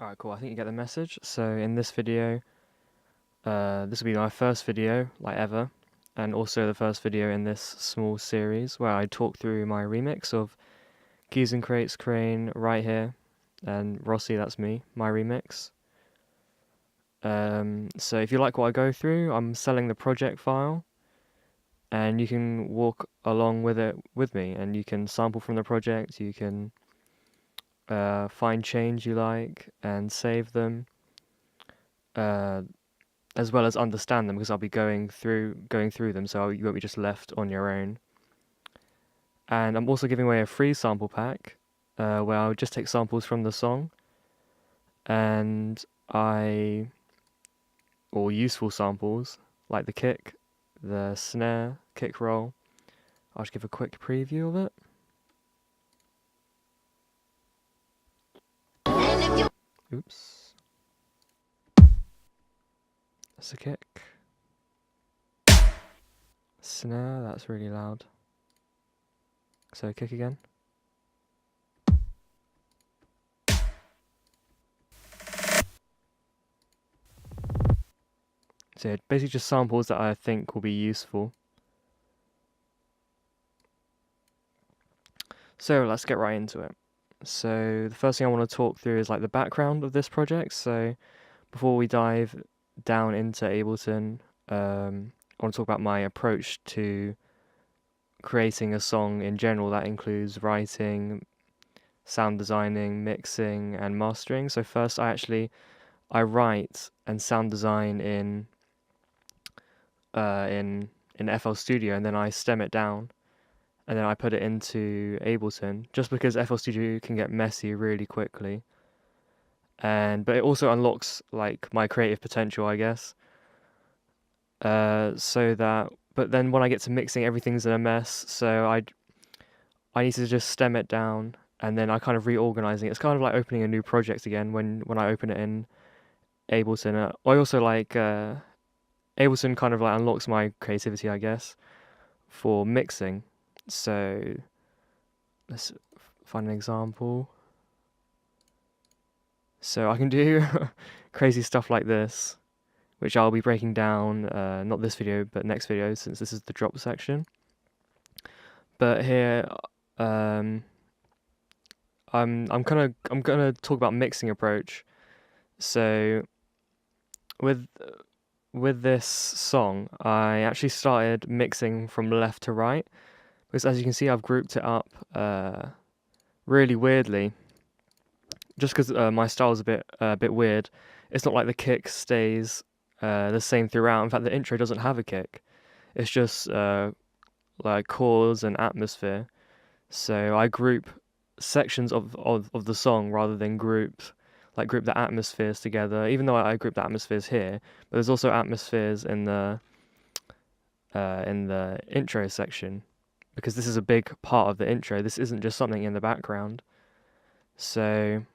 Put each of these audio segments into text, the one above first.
Alright, cool. I think you get the message. So in this video, this will be my first video, like ever, and also the first video in this small series where I talk through my remix of Keys and Krates, KRANE, right here, and Rossie, that's me, my remix. So if you like what I go through, I'm selling the project file, and you can walk along with it with me, and you can sample from the project, you can find chains you like and save them. As well as understand them, because I'll be going through them, so you won't be just left on your own. And I'm also giving away a free sample pack where I'll just take samples from the song, and or useful samples like the kick, the snare, kick roll. I'll just give a quick preview of it. Oops. That's a kick. Snare, that's really loud. So kick again. So yeah, basically just samples that I think will be useful. So let's get right into it. So the first thing I want to talk through is like the background of this project. So before we dive down into Ableton, I want to talk about my approach to creating a song in general. That includes writing, sound designing, mixing, and mastering. So first, I write and sound design in FL Studio, and then I stem it down, and then I put it into Ableton, just because FL Studio can get messy really quickly. But it also unlocks like my creative potential, I guess. But then when I get to mixing, everything's in a mess. So I need to just stem it down, and then I kind of reorganizing it. It's kind of like opening a new project again when I open it in Ableton. I also like Ableton kind of like unlocks my creativity, I guess, for mixing. So let's find an example. So I can do crazy stuff like this, which I'll be breaking down, not this video, but next video, since this is the drop section. But here, I'm gonna talk about mixing approach. So with this song, I actually started mixing from left to right, because as you can see, I've grouped it up really weirdly. Just because my style is a bit weird, it's not like the kick stays the same throughout. In fact, the intro doesn't have a kick. It's just like chords and atmosphere. So I group sections of the song rather than group the atmospheres together. Even though I group the atmospheres here, but there's also atmospheres in the intro section, because this is a big part of the intro. This isn't just something in the background. So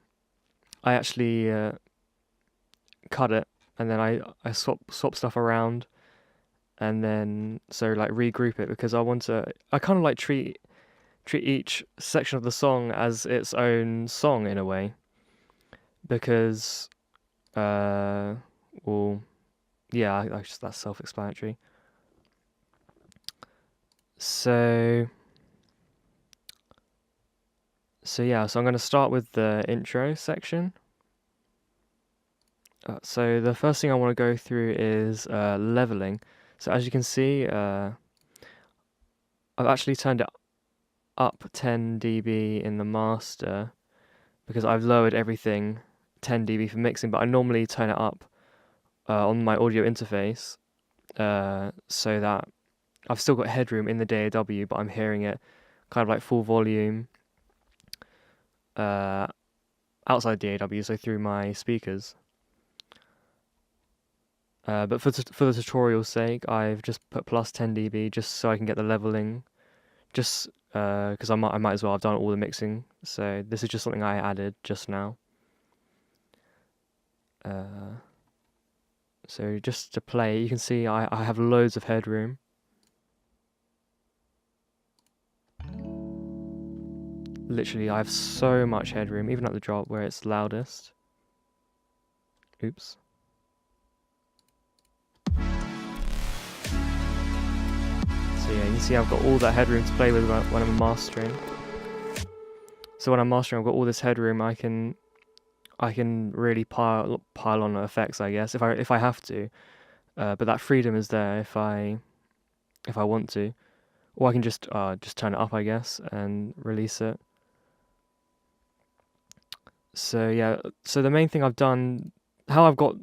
I actually cut it, and then I swap stuff around, and then so like regroup it, because I kind of like treat each section of the song as its own song in a way, because well, yeah, that's self-explanatory. So yeah, so I'm going to start with the intro section. So the first thing I want to go through is leveling. So as you can see, I've actually turned it up 10 dB in the master, because I've lowered everything 10 dB for mixing, but I normally turn it up on my audio interface so that I've still got headroom in the DAW, but I'm hearing it kind of like full volume outside DAW, so through my speakers. But for the tutorial's sake, I've just put plus 10 dB just so I can get the leveling, just because I might as well have done all the mixing. So this is just something I added just now. So just to play, you can see I have loads of headroom. Literally, I have so much headroom, even at the drop where it's loudest. Oops. So yeah, you can see I've got all that headroom to play with when I'm mastering. So when I'm mastering, I've got all this headroom. I can really pile on effects, I guess, if I have to. But that freedom is there if I want to, or I can just turn it up, I guess, and release it. So yeah, so the main thing I've done, how I've got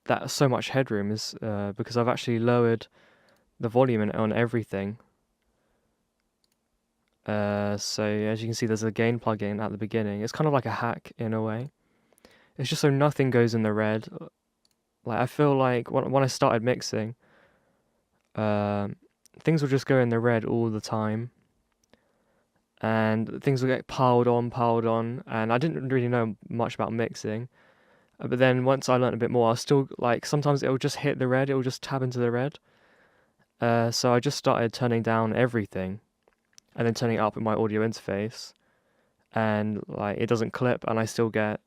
that so much headroom is because I've actually lowered the volume on everything. So as you can see, there's a gain plugin at the beginning. It's kind of like a hack in a way. It's just so nothing goes in the red. Like I feel like when I started mixing, things will just go in the red all the time, and things will get piled on. And I didn't really know much about mixing, but then once I learned a bit more, I was still like sometimes it will just hit the red. It will just tab into the red. So I just started turning down everything, and then turning it up in my audio interface, and like it doesn't clip, and I still get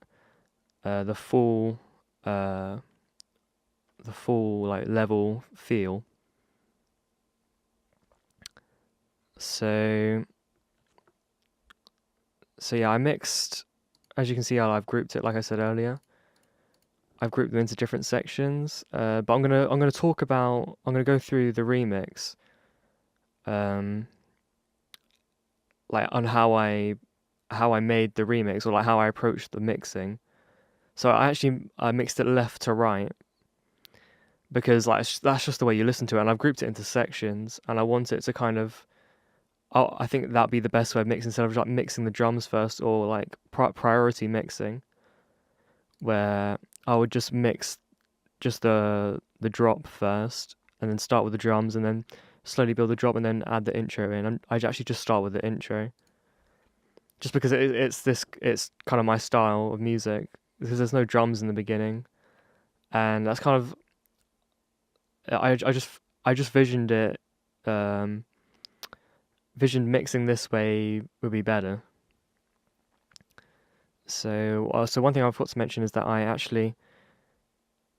the full like level feel. So yeah, I mixed, as you can see how I've grouped it, like I said earlier. I've grouped them into different sections, but I'm gonna go through the remix, like on how I made the remix, or like how I approached the mixing. So I mixed it left to right because like that's just the way you listen to it, and I've grouped it into sections, and I want it to kind of, I think that'd be the best way of mixing, instead of like mixing the drums first, or like priority mixing, where I would just mix just the drop first, and then start with the drums, and then slowly build the drop, and then add the intro in. I actually just start with the intro, just because it's kind of my style of music, because there's no drums in the beginning, and that's kind of I just visioned it. Visioned mixing this way would be better. So one thing I forgot to mention is that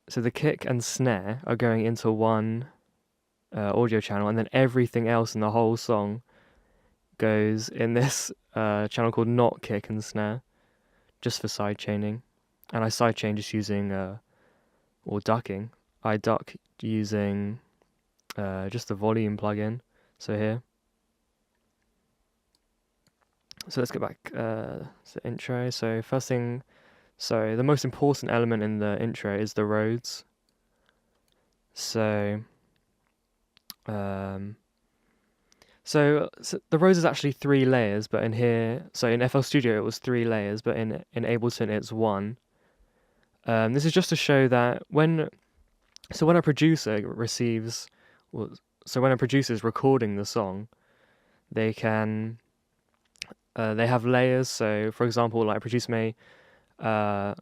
so the kick and snare are going into one audio channel, and then everything else in the whole song goes in this channel called not kick and snare, just for sidechaining. And I sidechain just using or ducking. I duck using just the volume plugin. So here. So let's get back to the intro. So first thing, the most important element in the intro is the Rhodes. So the Rhodes is actually 3 layers, but in here, so in FL Studio it was 3 layers, but in Ableton it's 1. This is just to show that when a producer receives, when a producer is recording the song, they can, they have layers. So for example, like a producer may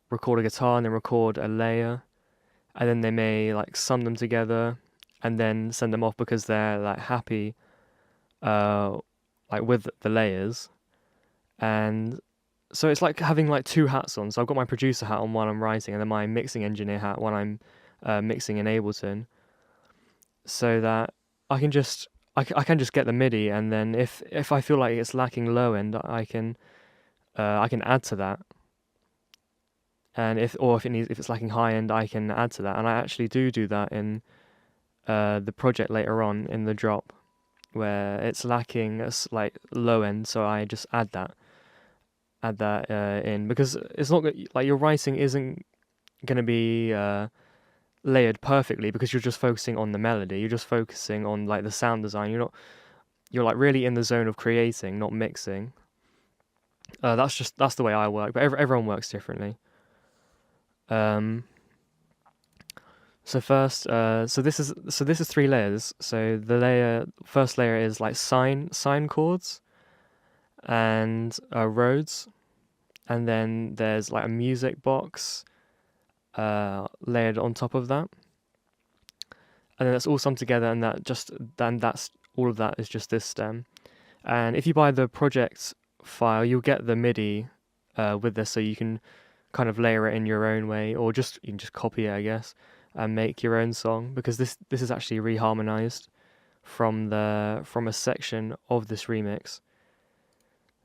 record a guitar and then record a layer, and then they may like sum them together and then send them off because they're like happy like with the layers. And so it's like having like 2 hats on. So I've got my producer hat on while I'm writing, and then my mixing engineer hat when I'm mixing in Ableton, so that I can just get the MIDI, and then if I feel like it's lacking low end, I can add to that. And if it's lacking high end, I can add to that. And I actually do that in the project later on in the drop, where it's lacking like low end, so I just add that in, because it's not like your writing isn't gonna be layered perfectly, because you're just focusing on the melody. You're just focusing on like the sound design. You're like really in the zone of creating, not mixing. That's the way I work, but everyone works differently. So first, this is 3 layers. So the first layer is like sine chords and Rhodes, and then there's like a music box layered on top of that, and then that's all summed together, and that's all of that is just this stem. And if you buy the project file, you'll get the MIDI with this, so you can kind of layer it in your own way, or just you can just copy it, I guess, and make your own song, because this is actually reharmonized from a section of this remix.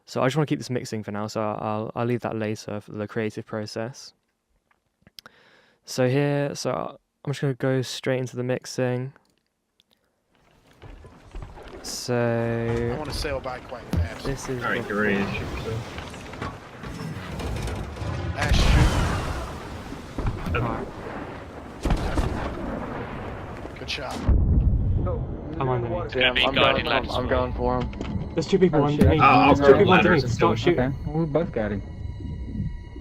So I just want to keep this mixing for now, so I'll leave that later for the creative process. So I'm just gonna go straight into the mixing. So I want to sail by quite fast. this is Alright, get ready to shoot yourself. Ash, shoot. Okay. Good shot. I'm underneath. Yeah, I'm going for him. There's two people underneath. I'll There's two people ladders underneath. Start until- shooting. Okay, we both got him.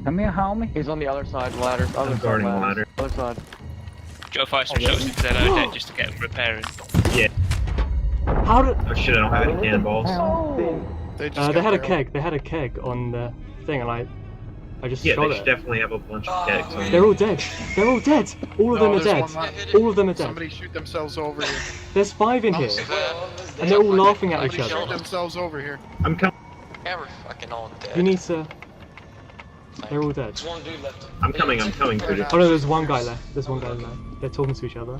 Come here, homie. He's on the other side, ladder. Other I'm side, guarding ladder. ladder. Other side. Joe fire some shots into their loader just to get them repairing. How did? Oh shit, I don't have any cannonballs. They just They got had a barreled. keg. They had a keg on the thing, and I just Yeah, shot they it. should definitely have a bunch of kegs on They're all dead. They're all dead. All of No, them are there's dead. one left. All of them are dead. Somebody shoot themselves over here. There's 5 in here, Somebody and they're all laughing at each shoot other. themselves over here. I'm coming. Yeah, we're fucking all dead. You need to. They're all dead. There's one dude left. I'm coming, Cooter. Oh no, there's one guy left. There's one guy left. They're talking to each other.